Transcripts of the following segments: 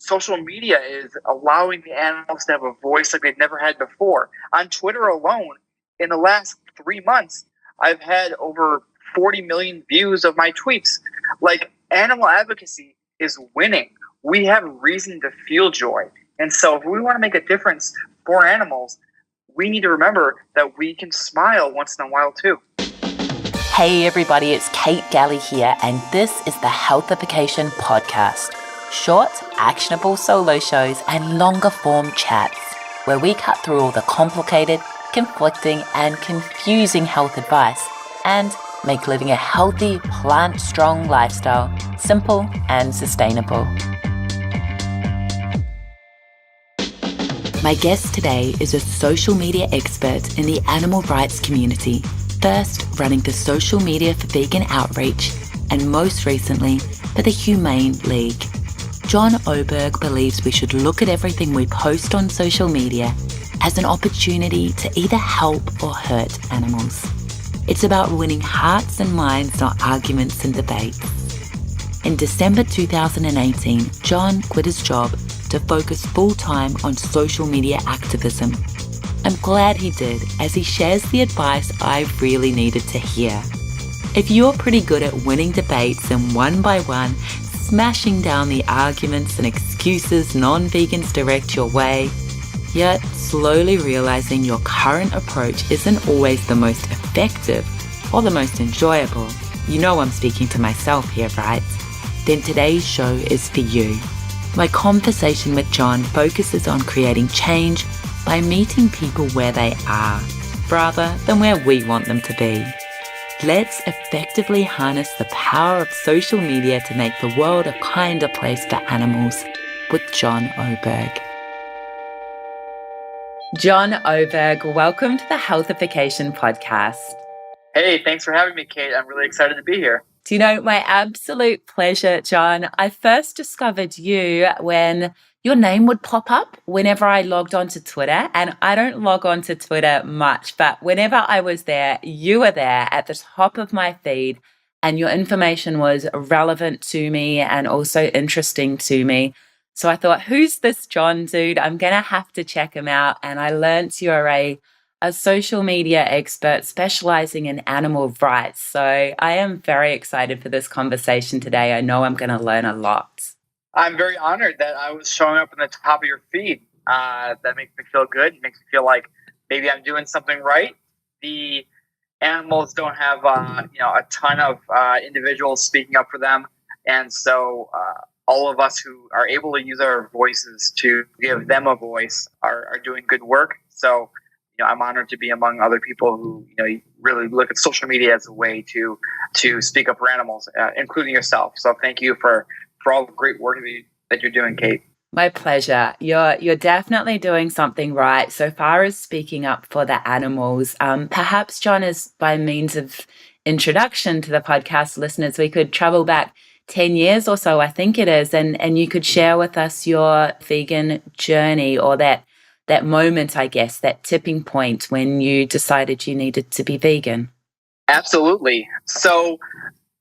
social media is allowing the animals to have a voice like they've never had before. On Twitter alone, in the last 3 months, I've had over 40 million views of my tweets. Like, animal advocacy is winning. We have reason to feel joy. And so if we want to make a difference for animals, we need to remember that we can smile once in a while too. Hey everybody, it's Kate Galley here, and this is the Healthification podcast. Short, actionable solo shows and longer form chats where we cut through all the complicated, conflicting and confusing health advice and make living a healthy, plant-strong lifestyle simple and sustainable. My guest today is a social media expert in the animal rights community, first running the social media for vegan outreach and most recently for the Humane League. John Oberg believes we should look at everything we post on social media as an opportunity to either help or hurt animals. It's about winning hearts and minds, not arguments and debates. In December 2018, John quit his job to focus full-time on social media activism. I'm glad he did, as he shares the advice I really needed to hear. If you're pretty good at winning debates and one by one, smashing down the arguments and excuses non-vegans direct your way, yet slowly realizing your current approach isn't always the most effective or the most enjoyable, you know I'm speaking to myself here, right? Then today's show is for you. My conversation with John focuses on creating change by meeting people where they are, rather than where we want them to be. Let's effectively harness the power of social media to make the world a kinder place for animals with John Oberg. John Oberg, welcome to the Healthification podcast. Hey, thanks for having me, Kate. I'm really excited to be here. Do you know, my absolute pleasure, John. I first discovered you when your name would pop up whenever I logged onto Twitter, and I don't log onto Twitter much, but whenever I was there, you were there at the top of my feed, and your information was relevant to me and also interesting to me. So I thought, who's this John dude? I'm going to have to check him out. And I learned you're a social media expert specializing in animal rights. So I am very excited for this conversation today. I know I'm going to learn a lot. I'm very honored that I was showing up in the top of your feed. That makes me feel good. It makes me feel like maybe I'm doing something right. The animals don't have a ton of individuals speaking up for them. And so all of us who are able to use our voices to give them a voice are doing good work. So I'm honored to be among other people who, really look at social media as a way to speak up for animals, including yourself. So thank you for all the great work that you're doing, Kate. My pleasure. You're definitely doing something right so far as speaking up for the animals. Perhaps, John, as by means of introduction to the podcast listeners, we could travel back 10 years or so, I think it is, and you could share with us your vegan journey or that moment, I guess, that tipping point when you decided you needed to be vegan. Absolutely. So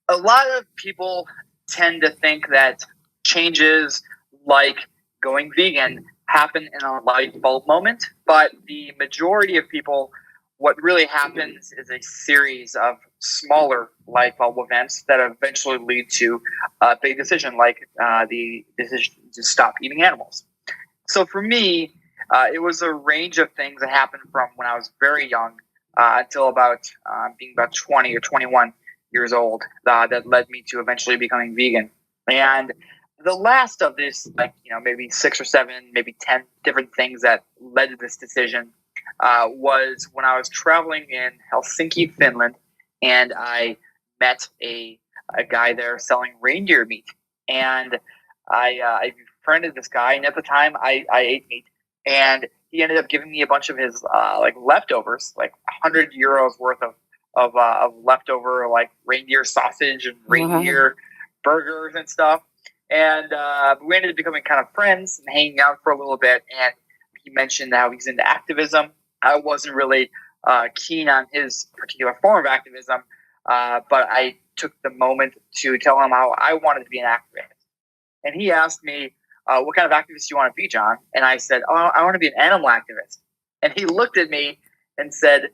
a lot of people tend to think that changes like going vegan happen in a light bulb moment, but the majority of people, what really happens is a series of smaller light bulb events that eventually lead to a big decision, like the decision to stop eating animals. So for me, it was a range of things that happened from when I was very young until being about 20 or 21 years old that led me to eventually becoming vegan. And the last of this, maybe 6 or 7, maybe 10 different things that led to this decision was when I was traveling in Helsinki, Finland, and I met a guy there selling reindeer meat. And I befriended this guy, and at the time I ate meat. And he ended up giving me a bunch of his leftovers, like 100 euros worth of leftover reindeer sausage and reindeer burgers and stuff. And we ended up becoming kind of friends and hanging out for a little bit. And he mentioned how he's into activism. I wasn't really keen on his particular form of activism, but I took the moment to tell him how I wanted to be an activist. And he asked me, what kind of activist do you want to be, John? And I said, oh, I want to be an animal activist. And he looked at me and said,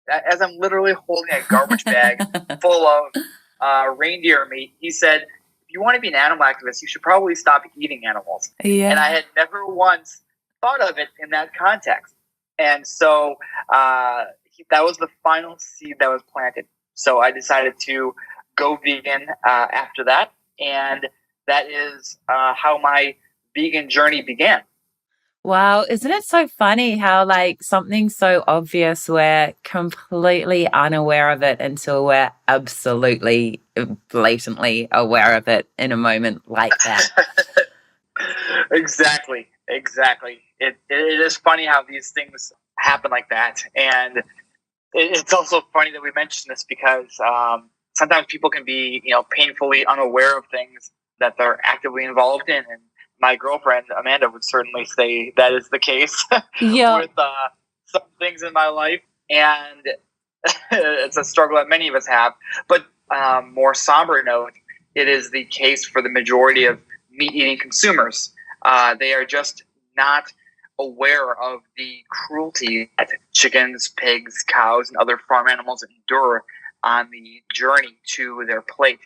as I'm literally holding a garbage bag full of reindeer meat, he said, if you want to be an animal activist, you should probably stop eating animals. Yeah. And I had never once thought of it in that context. And so that was the final seed that was planted. So I decided to go vegan after that. And that is how my vegan journey began. Wow, isn't it so funny how like something so obvious, we're completely unaware of it until we're absolutely blatantly aware of it in a moment like that. Exactly. It is funny how these things happen like that. And it's also funny that we mentioned this because sometimes people can be, painfully unaware of things that they're actively involved in. And my girlfriend, Amanda, would certainly say that is the case with some things in my life. And it's a struggle that many of us have. But more somber note, it is the case for the majority of meat-eating consumers. They are just not aware of the cruelty that chickens, pigs, cows, and other farm animals endure on the journey to their plate.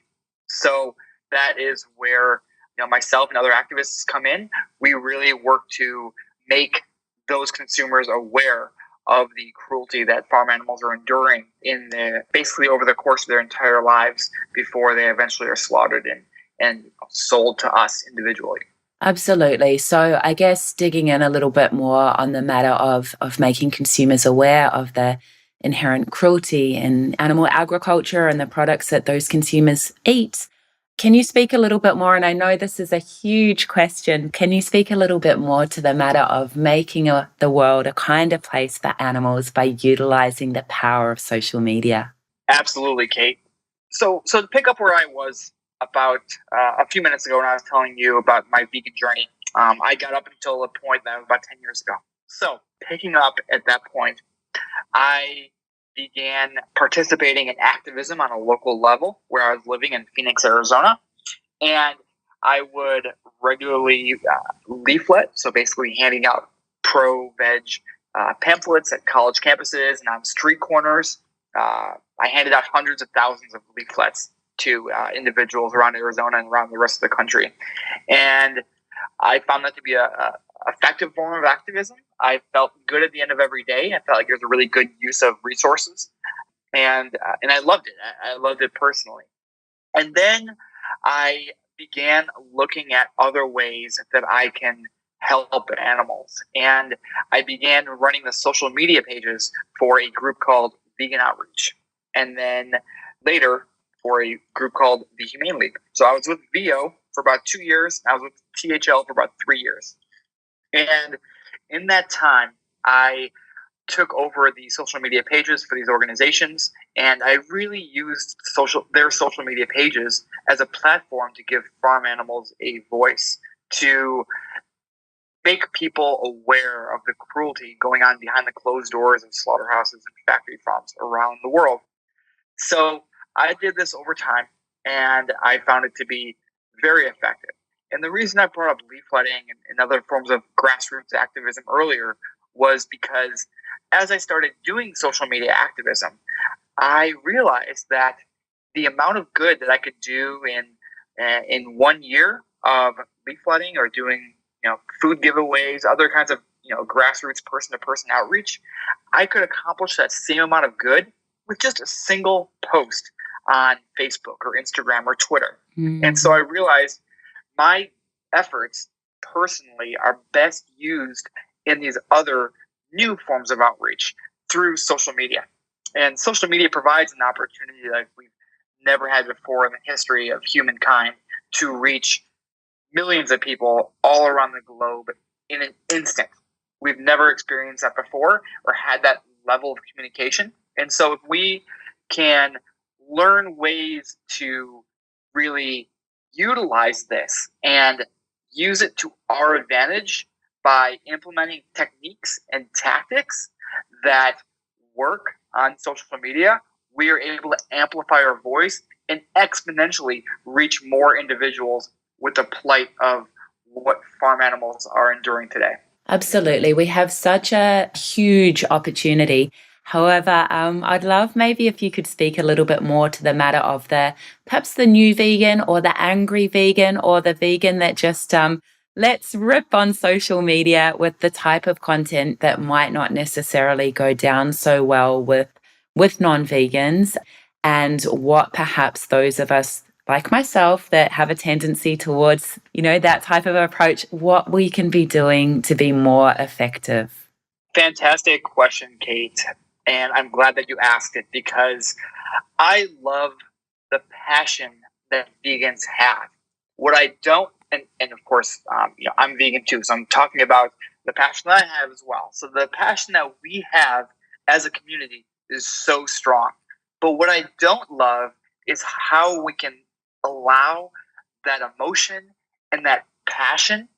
So that is where myself and other activists come in. We really work to make those consumers aware of the cruelty that farm animals are enduring basically over the course of their entire lives before they eventually are slaughtered and sold to us individually. Absolutely. So I guess digging in a little bit more on the matter of making consumers aware of the inherent cruelty in animal agriculture and the products that those consumers eat. Can you speak a little bit more? And I know this is a huge question. Can you speak a little bit more to the matter of making the world a kinder place for animals by utilizing the power of social media? Absolutely, Kate. So to pick up where I was about a few minutes ago when I was telling you about my vegan journey, I got up until a point that was about 10 years ago. So picking up at that point, I began participating in activism on a local level where I was living in Phoenix, Arizona. And I would regularly leaflet, so basically handing out pro-veg pamphlets at college campuses and on street corners. I handed out hundreds of thousands of leaflets to individuals around Arizona and around the rest of the country. And I found that to be a effective form of activism. I felt good at the end of every day. I felt like it was a really good use of resources. And I loved it. I loved it personally. And then I began looking at other ways that I can help animals. And I began running the social media pages for a group called Vegan Outreach. And then later for a group called the Humane League. So I was with VO for about 2 years. I was with THL for about 3 years. And in that time, I took over the social media pages for these organizations, and I really used their social media pages as a platform to give farm animals a voice, to make people aware of the cruelty going on behind the closed doors of slaughterhouses and factory farms around the world. So I did this over time, and I found it to be very effective. And the reason I brought up leafletting and other forms of grassroots activism earlier was because as I started doing social media activism, I realized that the amount of good that I could do in 1 year of leafletting or doing food giveaways, other kinds of grassroots person-to-person outreach, I could accomplish that same amount of good with just a single post on Facebook or Instagram or Twitter. Mm-hmm. And so I realized my efforts personally are best used in these other new forms of outreach through social media. And social media provides an opportunity that we've never had before in the history of humankind to reach millions of people all around the globe in an instant. We've never experienced that before or had that level of communication. And so if we can learn ways to really utilize this and use it to our advantage by implementing techniques and tactics that work on social media, we are able to amplify our voice and exponentially reach more individuals with the plight of what farm animals are enduring today. Absolutely. We have such a huge opportunity. However, I'd love maybe if you could speak a little bit more to the matter of perhaps the new vegan or the angry vegan or the vegan that just lets rip on social media with the type of content that might not necessarily go down so well with non-vegans, and what perhaps those of us like myself that have a tendency towards, that type of approach, what we can be doing to be more effective. Fantastic question, Kate. And I'm glad that you asked it because I love the passion that vegans have. What I don't, and of course, I'm vegan too, so I'm talking about the passion that I have as well. So the passion that we have as a community is so strong. But what I don't love is how we can allow that emotion and that passion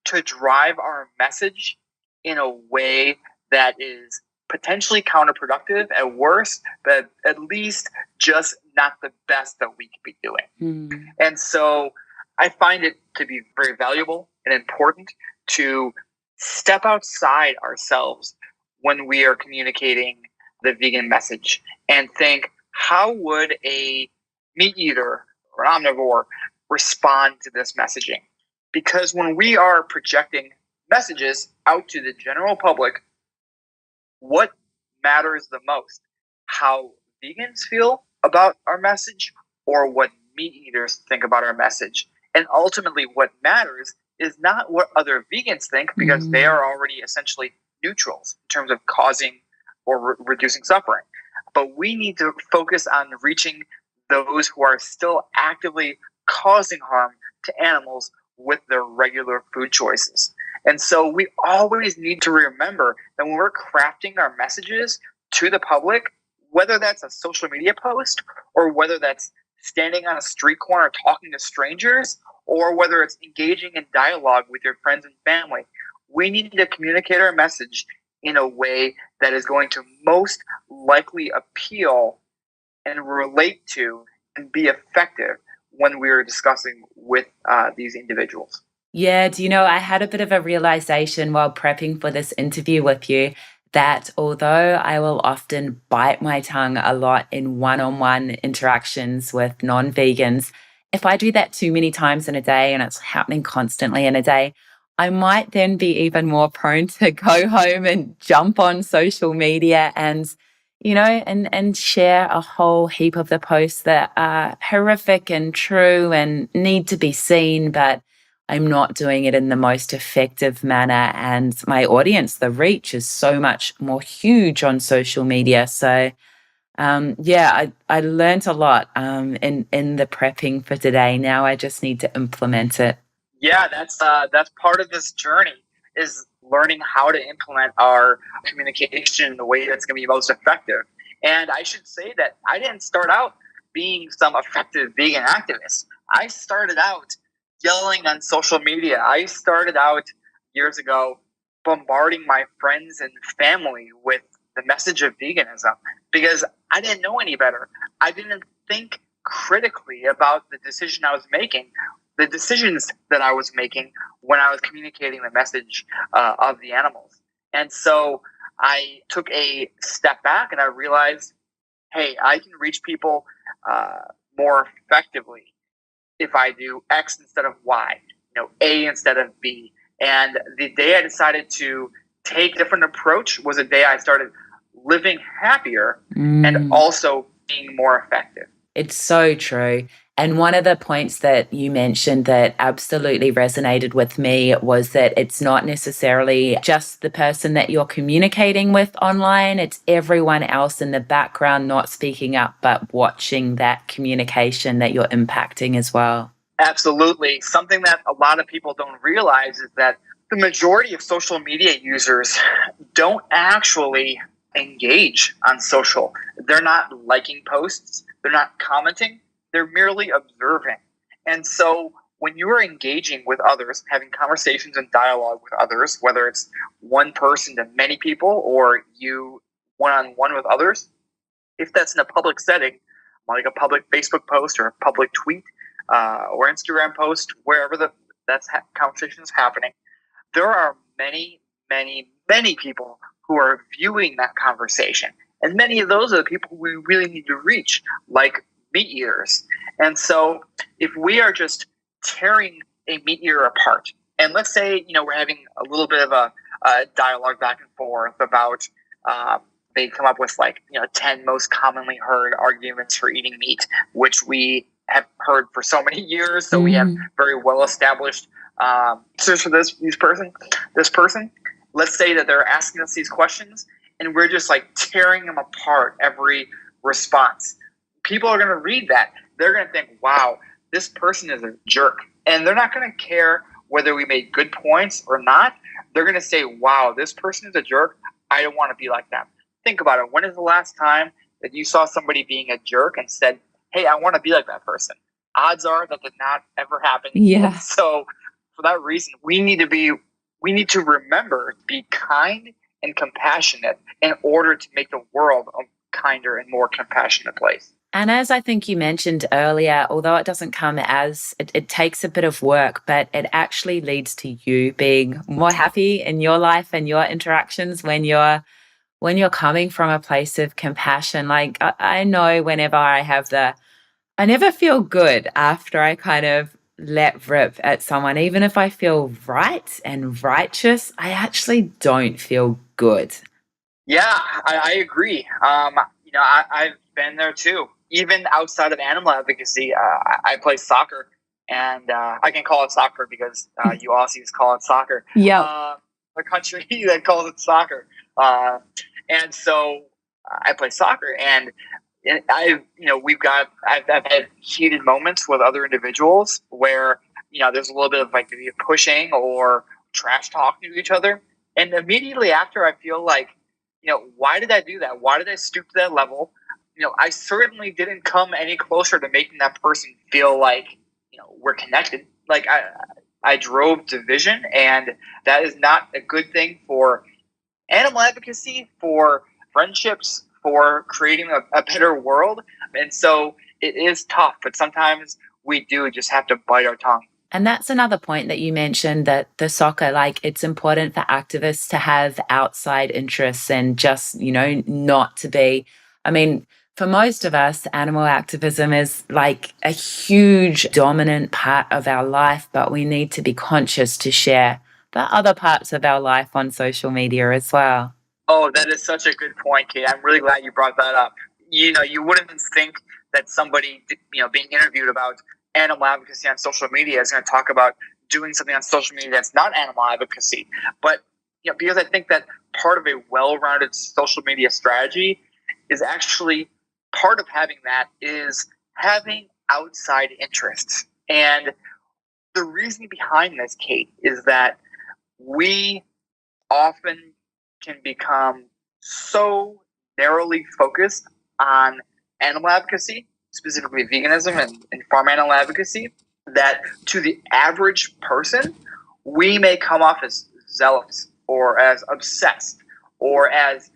to drive our message in a way that is potentially counterproductive at worst, but at least just not the best that we could be doing. And so I find it to be very valuable and important to step outside ourselves when we are communicating the vegan message and think, how would a meat eater or omnivore respond to this messaging? Because when we are projecting messages out to the general public, what matters the most? How vegans feel about our message or what meat eaters think about our message? And ultimately, what matters is not what other vegans think, because they are already essentially neutrals in terms of causing or reducing suffering. But we need to focus on reaching those who are still actively causing harm to animals with their regular food choices. And so we always need to remember that when we're crafting our messages to the public, whether that's a social media post or whether that's standing on a street corner talking to strangers, or whether it's engaging in dialogue with your friends and family, we need to communicate our message in a way that is going to most likely appeal and relate to and be effective when we are discussing with these individuals. Yeah, I had a bit of a realization while prepping for this interview with you that although I will often bite my tongue a lot in one-on-one interactions with non-vegans, if I do that too many times in a day and it's happening constantly in a day, I might then be even more prone to go home and jump on social media and and share a whole heap of the posts that are horrific and true and need to be seen, but I'm not doing it in the most effective manner. And my audience, the reach is so much more huge on social media. So, I learned a lot in the prepping for today. Now I just need to implement it. Yeah, that's part of this journey, is learning how to implement our communication in a way that's going to be most effective. And I should say that I didn't start out being some effective vegan activist. I started out yelling on social media. I started out years ago bombarding my friends and family with the message of veganism because I didn't know any better. I didn't think critically about the decision I was making, the decisions that I was making when I was communicating the message of the animals. And so I took a step back and I realized, hey, I can reach people more effectively if I do X instead of Y, A instead of B. And the day I decided to take a different approach was the day I started living happier and also being more effective. It's so true. And one of the points that you mentioned that absolutely resonated with me was that it's not necessarily just the person that you're communicating with online, it's everyone else in the background not speaking up, but watching that communication that you're impacting as well. Absolutely. Something that a lot of people don't realize is that the majority of social media users don't actually engage on social. They're not liking posts, they're not commenting, they're merely observing. And so when you are engaging with others, having conversations and dialogue with others, whether it's one person to many people or you one-on-one with others, if that's in a public setting, like a public Facebook post or a public tweet or Instagram post, wherever conversation is happening, there are many, many, many people who are viewing that conversation. And many of those are the people we really need to reach, like meat eaters. And so if we are just tearing a meat eater apart, and let's say, we're having a little bit of a dialogue back and forth about, they come up with 10 most commonly heard arguments for eating meat, which we have heard for so many years. So we have very well established answers for this person. Let's say that they're asking us these questions and we're just tearing them apart every response. People are going to read that. They're going to think, wow, this person is a jerk. And they're not going to care whether we made good points or not. They're going to say, wow, this person is a jerk. I don't want to be like them. Think about it. When is the last time that you saw somebody being a jerk and said, hey, I want to be like that person? Odds are that did not ever happen. Yeah. So for that reason, we need to remember to be kind and compassionate in order to make the world a kinder and more compassionate place. And as I think you mentioned earlier, although it doesn't come as, it takes a bit of work, but it actually leads to you being more happy in your life and your interactions when you're coming from a place of compassion. I know whenever I never feel good after I kind of let rip at someone. Even if I feel right and righteous, I actually don't feel good. Yeah, I agree. I've been there too. Even outside of animal advocacy, I play soccer, and I can call it soccer because you Aussies call it soccer. Yeah. A country that calls it soccer, and so I play soccer, and I've had heated moments with other individuals where there's a little bit of maybe pushing or trash talking to each other, and immediately after I feel why did I do that? Why did I stoop to that level? I certainly didn't come any closer to making that person feel we're connected. I drove division, and that is not a good thing for animal advocacy, for friendships, for creating a better world. And so it is tough, but sometimes we do just have to bite our tongue. And that's another point that you mentioned, that the soccer, it's important for activists to have outside interests and just, not to be, for most of us, animal activism is a huge dominant part of our life, but we need to be conscious to share the other parts of our life on social media as well. Oh, that is such a good point, Kate. I'm really glad you brought that up. You wouldn't think that somebody, being interviewed about animal advocacy on social media is going to talk about doing something on social media that's not animal advocacy. But, because I think that part of a well-rounded social media strategy is actually part of having that is having outside interests. And the reason behind this, Kate, is that we often can become so narrowly focused on animal advocacy, specifically veganism and farm animal advocacy, that to the average person, we may come off as zealots or as obsessed or as,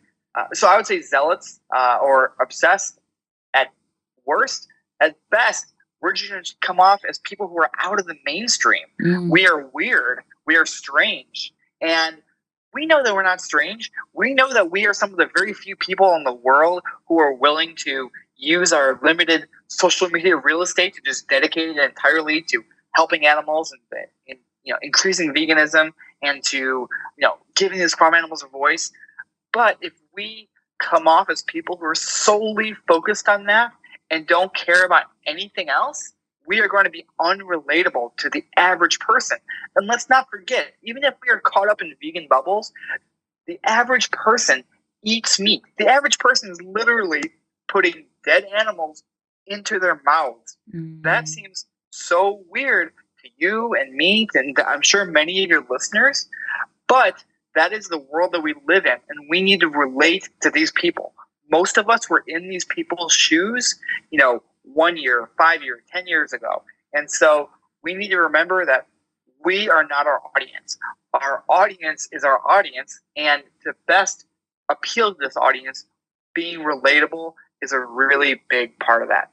so I would say zealots or obsessed at worst. At best, we're just going to come off as people who are out of the mainstream. We are weird. We are strange. And we know that we're not strange. We know that we are some of the very few people in the world who are willing to use our limited social media real estate to just dedicate it entirely to helping animals and increasing veganism and to giving these farm animals a voice. But if we come off as people who are solely focused on that and don't care about anything else, we are going to be unrelatable to the average person. And let's not forget, even if we are caught up in vegan bubbles, the average person eats meat. The average person is literally putting dead animals into their mouths. That seems so weird to you and me, and I'm sure many of your listeners, but that is the world that we live in, and we need to relate to these people. Most of us were in these people's shoes, 1 year, 5 years, 10 years ago. And so we need to remember that we are not our audience. Our audience is our audience. And to best appeal to this audience, being relatable is a really big part of that.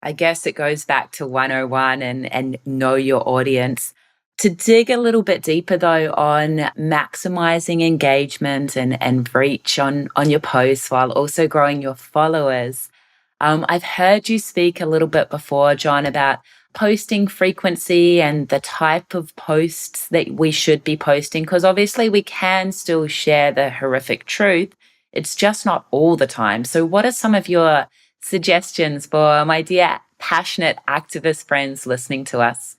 I guess it goes back to 101 and know your audience. To dig a little bit deeper though on maximizing engagement and reach on your posts while also growing your followers. I've heard you speak a little bit before, John, about posting frequency and the type of posts that we should be posting, because obviously we can still share the horrific truth. It's just not all the time. So what are some of your suggestions for my dear passionate activist friends listening to us?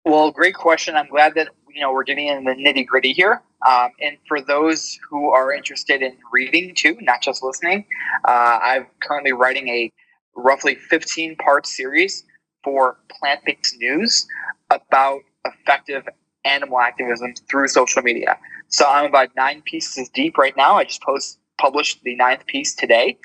Well, great question. I'm glad that we're getting in the nitty gritty here. And for those who are interested in reading too, not just listening, I'm currently writing a roughly 15-part series for plant-based news about effective animal activism through social media. So I'm about 9 pieces deep right now. I just published the 9th piece today.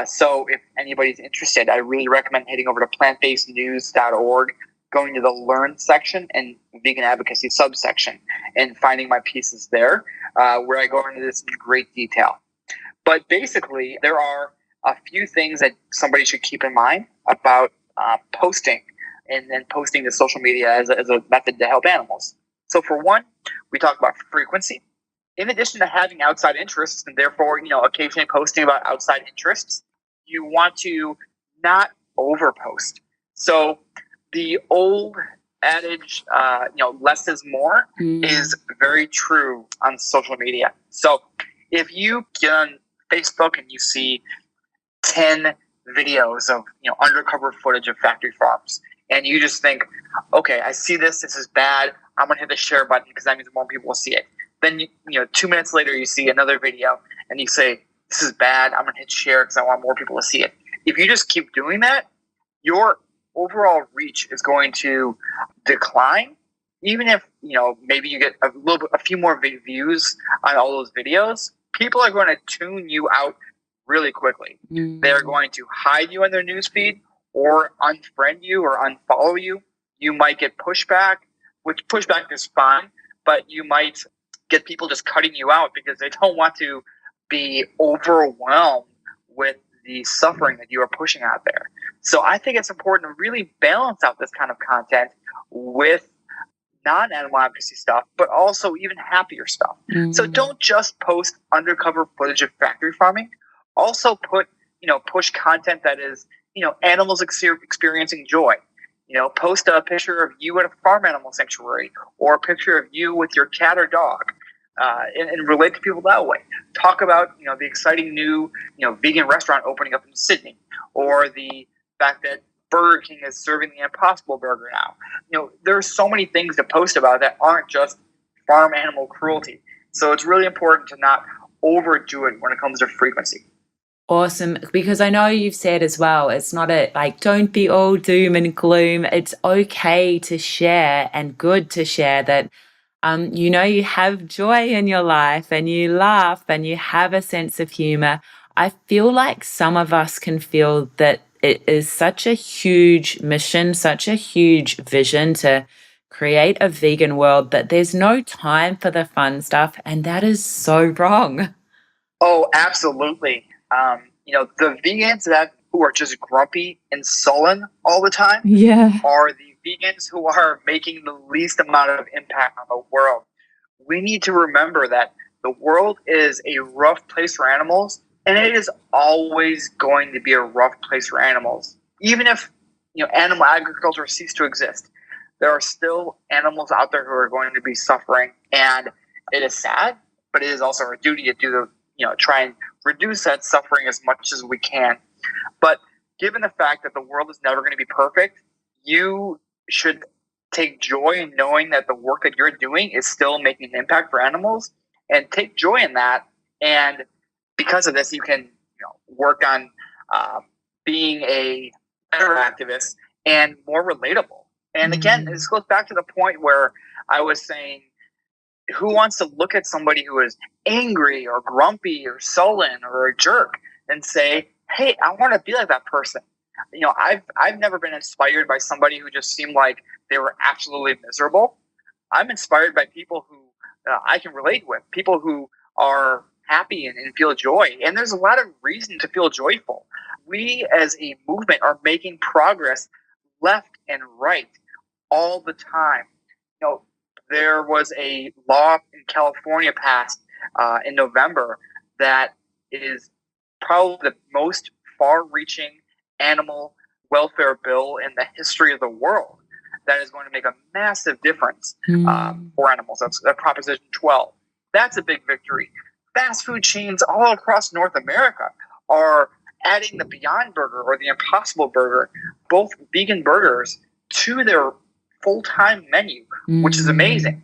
So if anybody's interested, I really recommend heading over to plantbasednews.org, going to the Learn section and Vegan Advocacy subsection, and finding my pieces there, where I go into this in great detail. But basically, there are a few things that somebody should keep in mind about posting and then posting to social media as a method to help animals. So for one, we talk about frequency. In addition to having outside interests and therefore, occasionally posting about outside interests, you want to not overpost. So the old adage, less is more, is very true on social media. So if you get on Facebook and you see 10 videos of undercover footage of factory farms, and you just think, okay, I see this is bad, I'm gonna hit the share button because that means more people will see it. Then 2 minutes later you see another video and you say, this is bad, I'm gonna hit share because I want more people to see it. If you just keep doing that, your overall reach is going to decline. Even if maybe you get a few more views on all those videos, people are going to tune you out really quickly. They're going to hide you in their newsfeed or unfriend you or unfollow you. You might get pushback, which pushback is fine, but you might get people just cutting you out because they don't want to be overwhelmed with the suffering that you are pushing out there. So I think it's important to really balance out this kind of content with non-animal advocacy stuff, but also even happier stuff. So don't just post undercover footage of factory farming. Also push content that is, animals experiencing joy. Post a picture of you at a farm animal sanctuary or a picture of you with your cat or dog. And relate to people that way. Talk about the exciting new vegan restaurant opening up in Sydney, or the fact that Burger King is serving the Impossible Burger now. There are so many things to post about that aren't just farm animal cruelty. So it's really important to not overdo it when it comes to frequency. Awesome. Because I know you've said as well, it's not don't be all doom and gloom. It's okay to share and good to share that, you have joy in your life and you laugh and you have a sense of humor. I feel like some of us can feel that it is such a huge mission, such a huge vision to create a vegan world that there's no time for the fun stuff. And that is so wrong. Oh, absolutely. The vegans who are just grumpy and sullen all the time are the vegans who are making the least amount of impact on the world. We need to remember that the world is a rough place for animals, and it is always going to be a rough place for animals. Even if animal agriculture ceased to exist, there are still animals out there who are going to be suffering, and it is sad, but it is also our duty to do try and reduce that suffering as much as we can. But given the fact that the world is never going to be perfect, you should take joy in knowing that the work that you're doing is still making an impact for animals, and take joy in that. And because of this, you can work on being a better activist and more relatable. And again, this goes back to the point where I was saying, who wants to look at somebody who is angry or grumpy or sullen or a jerk and say, hey, I want to be like that person? I've never been inspired by somebody who just seemed like they were absolutely miserable. I'm inspired by people who I can relate with, people who are happy and feel joy. And there's a lot of reason to feel joyful. We as a movement are making progress left and right all the time. there was a law in California passed in November that is probably the most far-reaching animal welfare bill in the history of the world that is going to make a massive difference for animals. That's Proposition 12. That's a big victory. Fast food chains all across North America are adding the Beyond Burger or the Impossible Burger, both vegan burgers, to their full-time menu, which is amazing.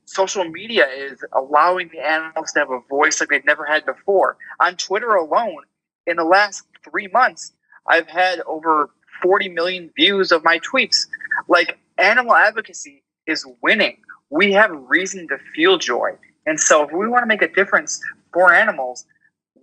Social media is allowing the animals to have a voice like they've never had before. On Twitter alone, in the last 3 months, I've had over 40 million views of my tweets. Like, animal advocacy is winning. We have reason to feel joy. And so if we want to make a difference for animals,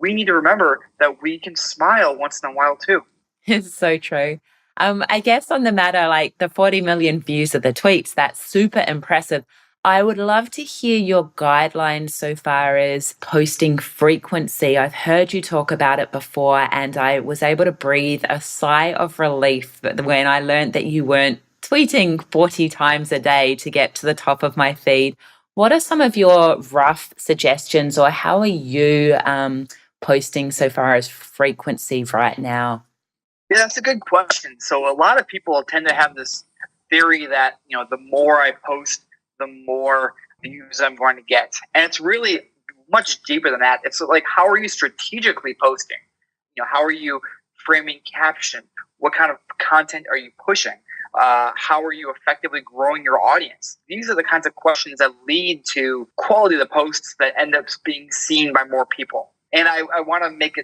we need to remember that we can smile once in a while too. It's so true. I guess on the matter, like the 40 million views of the tweets, that's super impressive. I would love to hear your guidelines so far as posting frequency. I've heard you talk about it before, and I was able to breathe a sigh of relief when I learned that you weren't tweeting 40 times a day to get to the top of my feed. What are some of your rough suggestions, or how are you posting so far as frequency right now? Yeah, that's a good question. So a lot of people tend to have this theory that, the more I post, the more views I'm going to get. And it's really much deeper than that. It's like, how are you strategically posting? How are you framing caption? What kind of content are you pushing? How are you effectively growing your audience? These are the kinds of questions that lead to quality of the posts that end up being seen by more people. And I want to make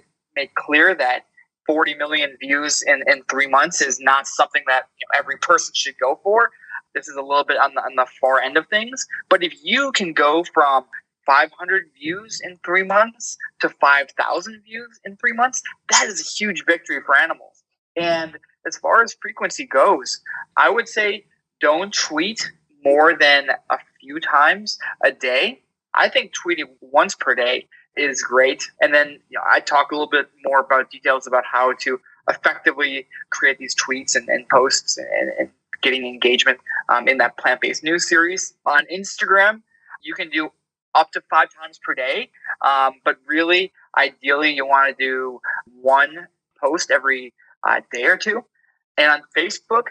clear that 40 million views in 3 months is not something that every person should go for. This is a little bit on the far end of things. But if you can go from 500 views in 3 months to 5,000 views in 3 months, that is a huge victory for animals. And as far as frequency goes, I would say don't tweet more than a few times a day. I think tweeting once per day is great. And then I talk a little bit more about details about how to effectively create these tweets and posts and getting engagement in that plant-based news series. On Instagram, you can do up to 5 times per day. But really, ideally, you want to do one post every day or two. And on Facebook,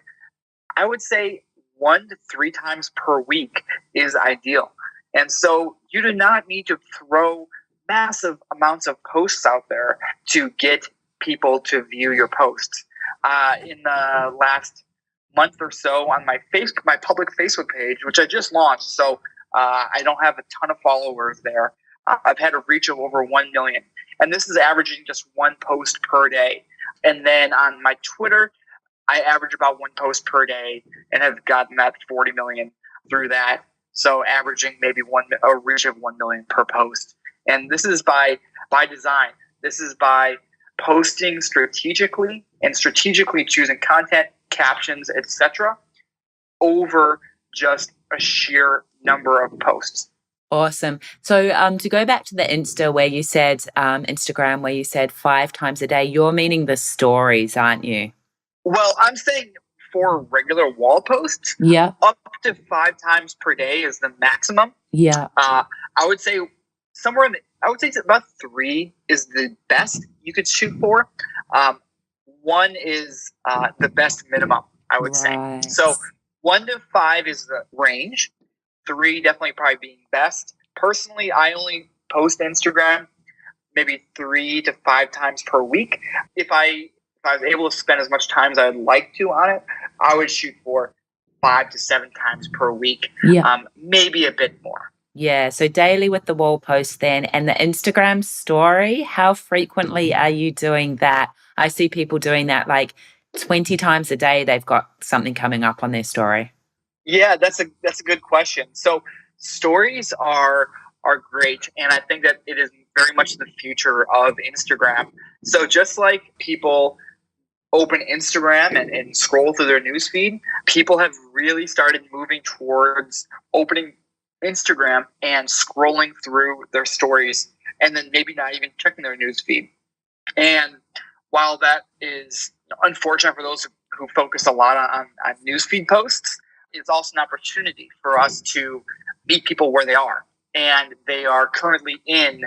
I would say 1 to 3 times per week is ideal. And so you do not need to throw massive amounts of posts out there to get people to view your posts. In the last month or so on my public Facebook page, which I just launched, so I don't have a ton of followers there. I've had a reach of over 1 million. And this is averaging just 1 post per day. And then on my Twitter, I average about 1 post per day and have gotten that 40 million through that. So averaging maybe a reach of 1 million per post. And this is by design. This is by posting strategically and strategically choosing content, captions, etc., over just a sheer number of posts. Awesome. So to go back to the Instagram where you said 5 times a day, you're meaning the stories, aren't you? Well, I'm saying for regular wall posts, up to 5 times per day is the maximum. Yeah. I would say about 3 is the best you could shoot for. 1 is the best minimum, I would say. So 1 to 5 is the range. 3 definitely probably being best. Personally, I only post Instagram maybe 3 to 5 times per week. If I was able to spend as much time as I would like to on it, I would shoot for 5 to 7 times per week. Maybe a bit more. Yeah, so daily with the wall post then. And the Instagram story, how frequently are you doing that? I see people doing that like 20 times a day. They've got something coming up on their story. Yeah, that's a good question. So stories are great, and I think that it is very much the future of Instagram. So just like people open Instagram and scroll through their newsfeed, people have really started moving towards opening Instagram and scrolling through their stories, and then maybe not even checking their newsfeed. And while that is unfortunate for those who focus a lot on newsfeed posts, is also an opportunity for us to meet people where they are. And they are currently in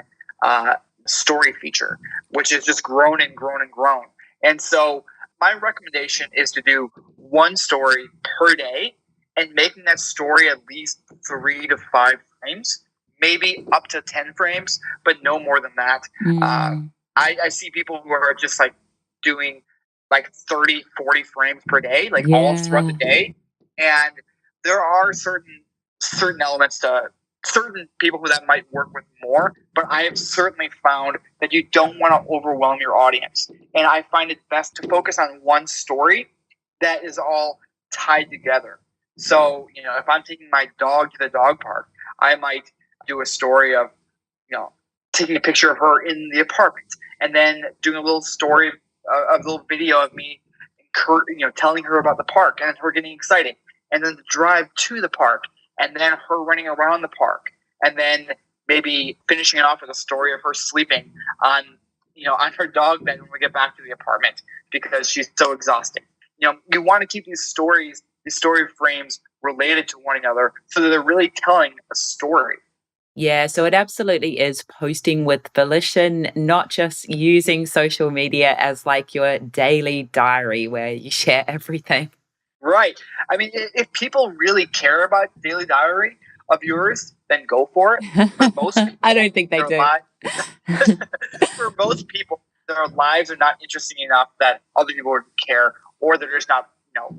story feature, which has just grown and grown and grown. And so my recommendation is to do one story per day and making that story at least 3 to 5 frames, maybe up to 10 frames, but no more than that. I see people who are just like doing like 30, 40 frames per day, like all throughout the day. And there are certain elements to certain people who that might work with more, but I have certainly found that you don't want to overwhelm your audience. And I find it best to focus on one story that is all tied together. So, if I'm taking my dog to the dog park, I might do a story of, taking a picture of her in the apartment and then doing a little story, a little video of me, telling her about the park and her getting excited, and then the drive to the park, and then her running around the park, and then maybe finishing it off with a story of her sleeping on her dog bed when we get back to the apartment because she's so exhausted. You want to keep these story frames related to one another so that they're really telling a story. Yeah, so it absolutely is posting with volition, not just using social media as like your daily diary where you share everything. Right. I mean, if people really care about daily diary of yours, then go for it. For most people, I don't think they do. For most people, their lives are not interesting enough that other people would care, or they're just not,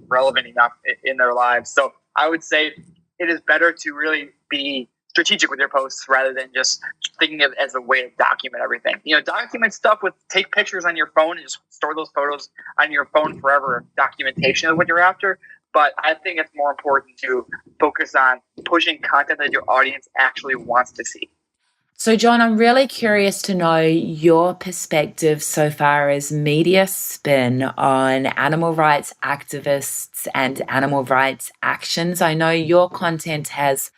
relevant enough in their lives. So I would say it is better to really be strategic with your posts rather than just thinking of it as a way to document everything. Document stuff take pictures on your phone and just store those photos on your phone forever. Documentation is what you're after. But I think it's more important to focus on pushing content that your audience actually wants to see. So, John, I'm really curious to know your perspective so far as media spin on animal rights activists and animal rights actions. I know your content has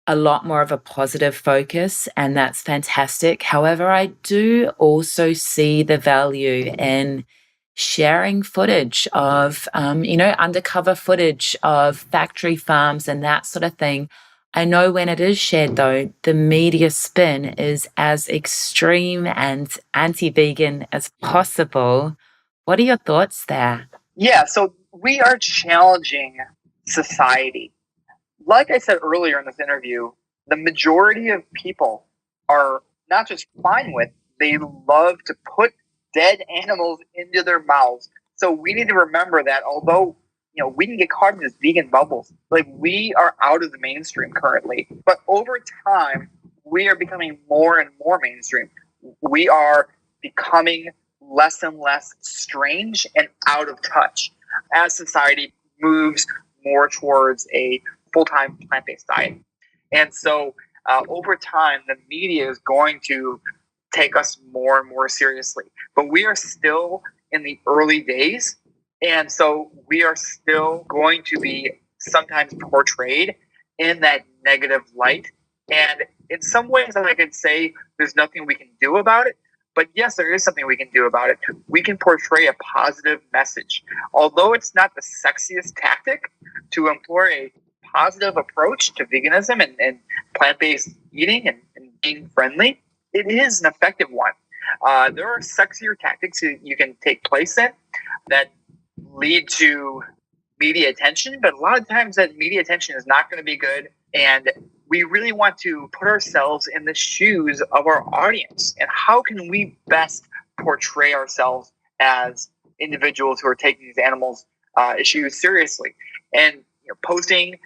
a lot more of a positive focus, and that's fantastic. However, I do also see the value in sharing footage of, undercover footage of factory farms and that sort of thing. I know when it is shared, though, the media spin is as extreme and anti-vegan as possible. What are your thoughts there? Yeah, so we are challenging society. Like I said earlier in this interview, the majority of people are not just fine with, they love to put dead animals into their mouths. So we need to remember that although we can get caught in this vegan bubbles, like we are out of the mainstream currently, but over time we are becoming more and more mainstream. We are becoming less and less strange and out of touch as society moves more towards a full-time plant-based diet. And so over time, the media is going to take us more and more seriously. But we are still in the early days. And so we are still going to be sometimes portrayed in that negative light. And in some ways, I could say there's nothing we can do about it. But yes, there is something we can do about it. We can portray a positive message. Although it's not the sexiest tactic to employ a positive approach to veganism and plant-based eating and being friendly, it is an effective one. There are sexier tactics you can take place in that lead to media attention, but a lot of times that media attention is not going to be good, and we really want to put ourselves in the shoes of our audience. And how can we best portray ourselves as individuals who are taking these animals' issues seriously? And posting,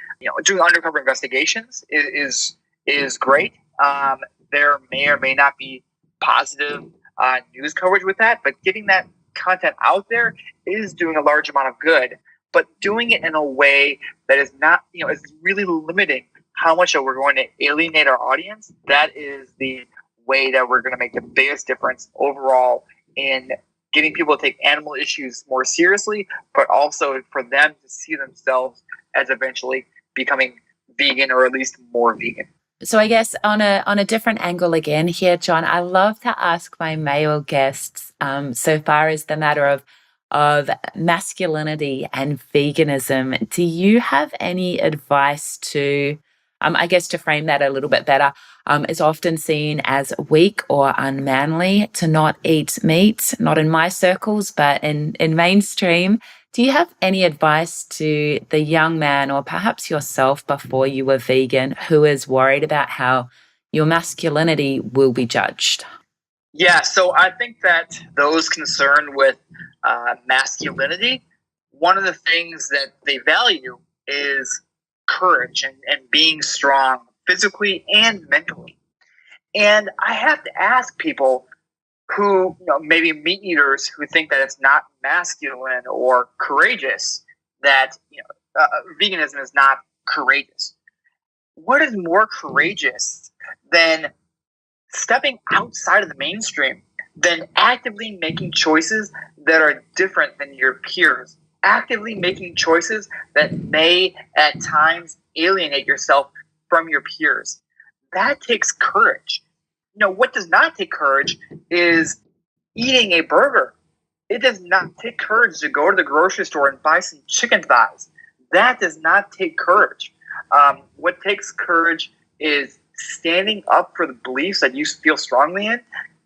doing undercover investigations is great. There may or may not be positive news coverage with that, but getting that content out there is doing a large amount of good. But doing it in a way that is not, is really limiting how much we're going to alienate our audience. That is the way that we're going to make the biggest difference overall in getting people to take animal issues more seriously, but also for them to see themselves as eventually becoming vegan, or at least more vegan. So I guess on a different angle again here, John, I love to ask my male guests, so far as the matter of of masculinity and veganism. Do you have any advice to, I guess, to frame that a little bit better? It's often seen as weak or unmanly to not eat meat, not in my circles, but in mainstream. Do you have any advice to the young man or perhaps yourself before you were vegan who is worried about how your masculinity will be judged? Yeah, so I think that those concerned with masculinity, one of the things that they value is courage and being strong physically and mentally. And I have to ask people who, maybe meat eaters who think that it's not masculine or courageous, that veganism is not courageous. What is more courageous than stepping outside of the mainstream, than actively making choices that are different than your peers, actively making choices that may at times alienate yourself from your peers? That takes courage. What does not take courage is eating a burger. It does not take courage to go to the grocery store and buy some chicken thighs. That does not take courage. What takes courage is standing up for the beliefs that you feel strongly in,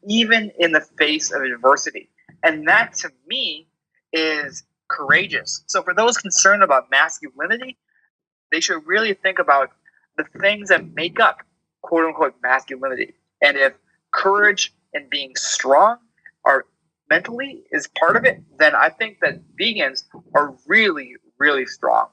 even in the face of adversity. And that, to me, is courageous. So for those concerned about masculinity, they should really think about the things that make up quote unquote masculinity. And if courage and being strong are mentally is part of it, then I think that vegans are really, really strong.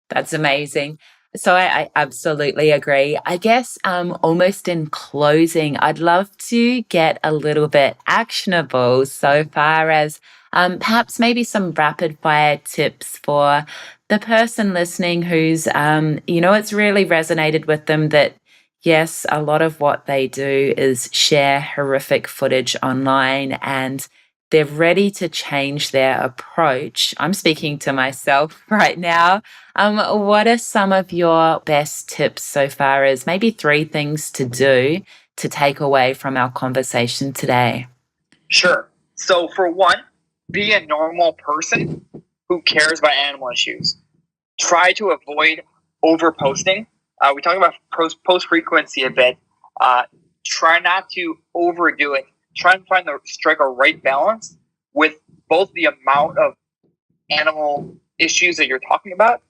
That's amazing. So I absolutely agree. I guess almost in closing, I'd love to get a little bit actionable so far as perhaps maybe some rapid fire tips for the person listening who's, it's really resonated with them that, yes, a lot of what they do is share horrific footage online and they're ready to change their approach. I'm speaking to myself right now. What are some of your best tips so far as maybe 3 things to do to take away from our conversation today? Sure. So, for one, be a normal person who cares about animal issues. Try to avoid overposting. We talk about post frequency a bit. Try not to overdo it. Try and strike a right balance with both the amount of animal issues that you're talking about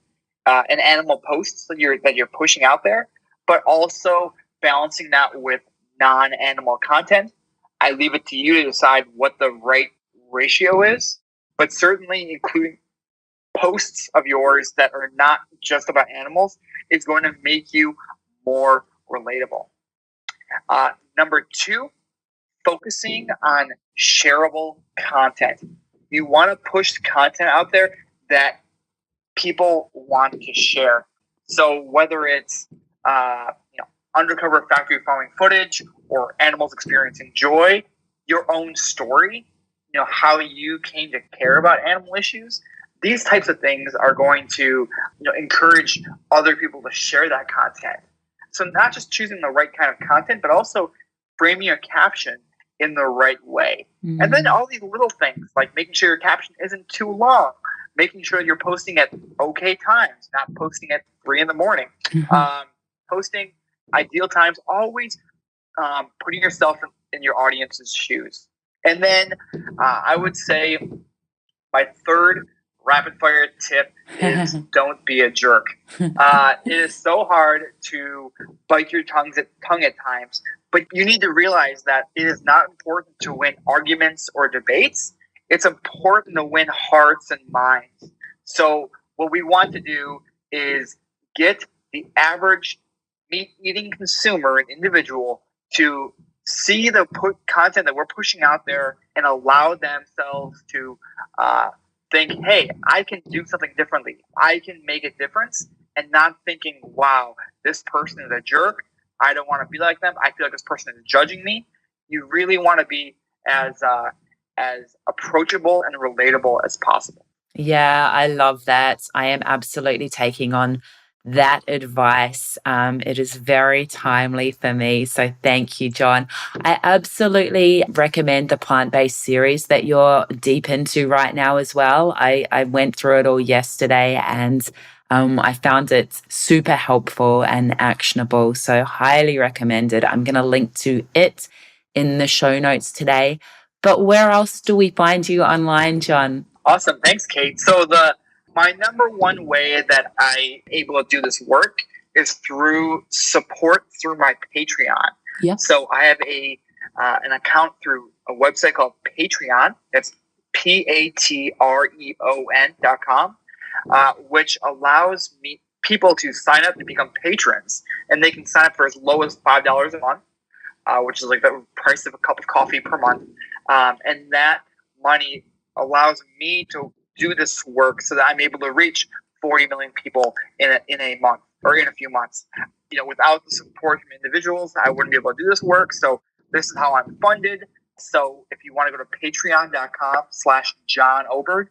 and animal posts that you're pushing out there, but also balancing that with non-animal content. I leave it to you to decide what the right ratio is, but certainly including posts of yours that are not just about animals is going to make you more relatable. Number 2, focusing on shareable content. You want to push content out there that people want to share. So whether it's undercover factory farming footage or animals experiencing joy, your own story, how you came to care about animal issues, these types of things are going to encourage other people to share that content. So not just choosing the right kind of content, but also framing your caption in the right way. Mm-hmm. And then all these little things like making sure your caption isn't too long, making sure you're posting at okay times, not posting at 3 a.m. Mm-hmm. Posting ideal times, always putting yourself in your audience's shoes. And then I would say my third rapid fire tip is don't be a jerk. It is so hard to bite your tongue at times, but you need to realize that it is not important to win arguments or debates. It's important to win hearts and minds. So what we want to do is get the average meat-eating consumer, an individual, to see the content that we're pushing out there and allow themselves to think, hey, I can do something differently. I can make a difference, and not thinking, wow, this person is a jerk. I don't want to be like them. I feel like this person is judging me. You really want to be as approachable and relatable as possible. Yeah, I love that. I am absolutely taking on that advice. It is very timely for me. So thank you, John. I absolutely recommend the plant-based series that you're deep into right now as well. I went through it all yesterday and I found it super helpful and actionable. So highly recommended. I'm going to link to it in the show notes today. But where else do we find you online, John? Awesome. Thanks, Kate. So my number one way that I'm able to do this work is through support through my Patreon. Yeah. So I have an account through a website called Patreon. It's patreon.com, which allows people to sign up to become patrons, and they can sign up for as low as $5 a month, which is like the price of a cup of coffee per month. And that money allows me to do this work so that I'm able to reach 40 million people in a month or in a few months. Without the support from individuals, I wouldn't be able to do this work. So this is how I'm funded. So if you want to go to patreon.com/John Oberg,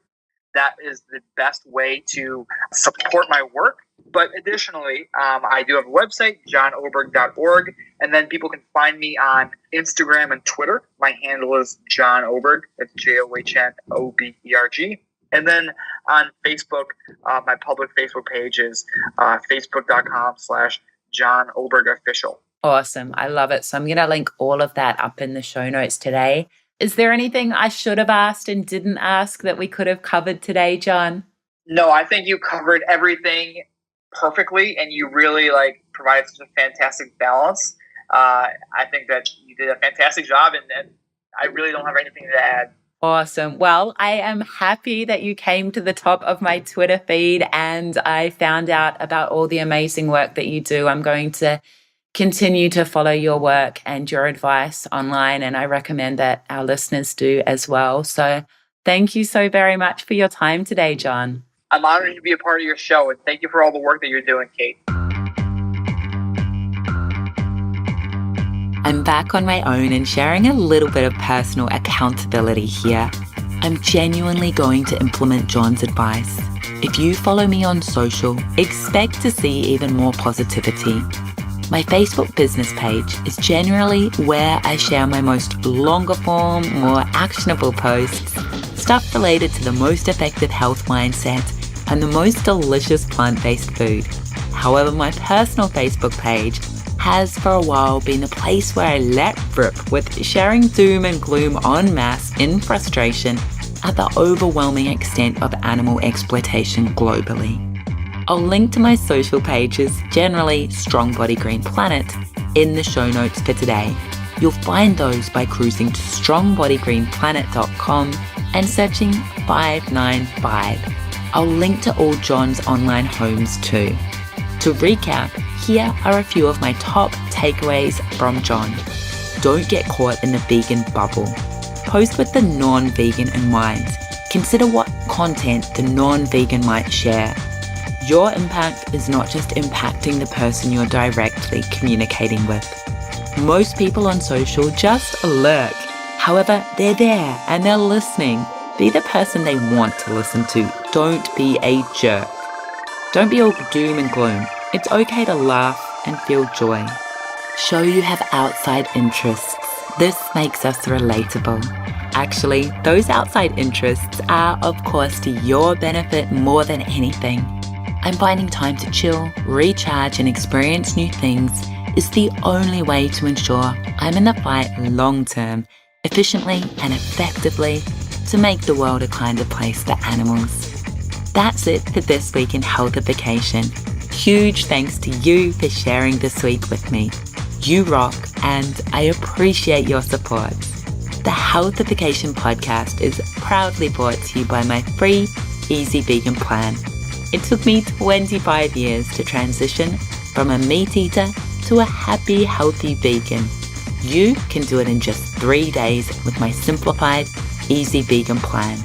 that is the best way to support my work. But additionally, I do have a website, johnoberg.org, and then people can find me on Instagram and Twitter. My handle is John Oberg. It's JOHNOBERG. And then on Facebook, my public Facebook page is facebook.com/John Oberg Official. Awesome. I love it. So I'm going to link all of that up in the show notes today. Is there anything I should have asked and didn't ask that we could have covered today, John? No, I think you covered everything perfectly, and you really provided such a fantastic balance. I think that you did a fantastic job, and I really don't have anything to add. Awesome. Well, I am happy that you came to the top of my Twitter feed and I found out about all the amazing work that you do. I'm going to continue to follow your work and your advice online, and I recommend that our listeners do as well. So thank you so very much for your time today, John. I'm honored to be a part of your show, and thank you for all the work that you're doing, Kate. I'm back on my own and sharing a little bit of personal accountability here. I'm genuinely going to implement John's advice. If you follow me on social, expect to see even more positivity. My Facebook business page is generally where I share my most longer form, more actionable posts, stuff related to the most effective health mindset and the most delicious plant-based food. However, my personal Facebook page has for a while been the place where I let rip with sharing doom and gloom en masse in frustration at the overwhelming extent of animal exploitation globally. I'll link to my social pages, generally Strong Body Green Planet, in the show notes for today. You'll find those by cruising to strongbodygreenplanet.com and searching 595. I'll link to all John's online homes too. To recap, here are a few of my top takeaways from John. Don't get caught in the vegan bubble. Post with the non-vegan in mind. Consider what content the non-vegan might share. Your impact is not just impacting the person you're directly communicating with. Most people on social just lurk. However, they're there and they're listening. Be the person they want to listen to. Don't be a jerk. Don't be all doom and gloom. It's okay to laugh and feel joy. Show you have outside interests. This makes us relatable. Actually, those outside interests are, of course, to your benefit more than anything. I'm finding time to chill, recharge, and experience new things is the only way to ensure I'm in the fight long-term, efficiently and effectively to make the world a kinder place for animals. That's it for this week in Healthification. Huge thanks to you for sharing this week with me. You rock, and I appreciate your support. The Healthification podcast is proudly brought to you by my free, easy vegan plan. It took me 25 years to transition from a meat eater to a happy, healthy vegan. You can do it in just 3 days with my simplified, easy vegan plan.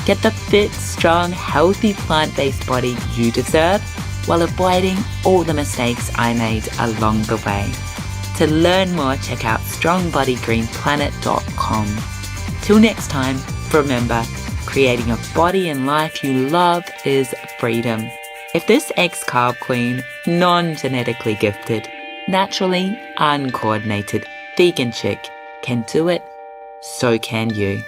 Get the fit, strong, healthy, plant-based body you deserve while avoiding all the mistakes I made along the way. To learn more, check out strongbodygreenplanet.com. Till next time, remember, creating a body and life you love is freedom. If this ex-carb queen, non-genetically gifted, naturally uncoordinated vegan chick can do it, so can you.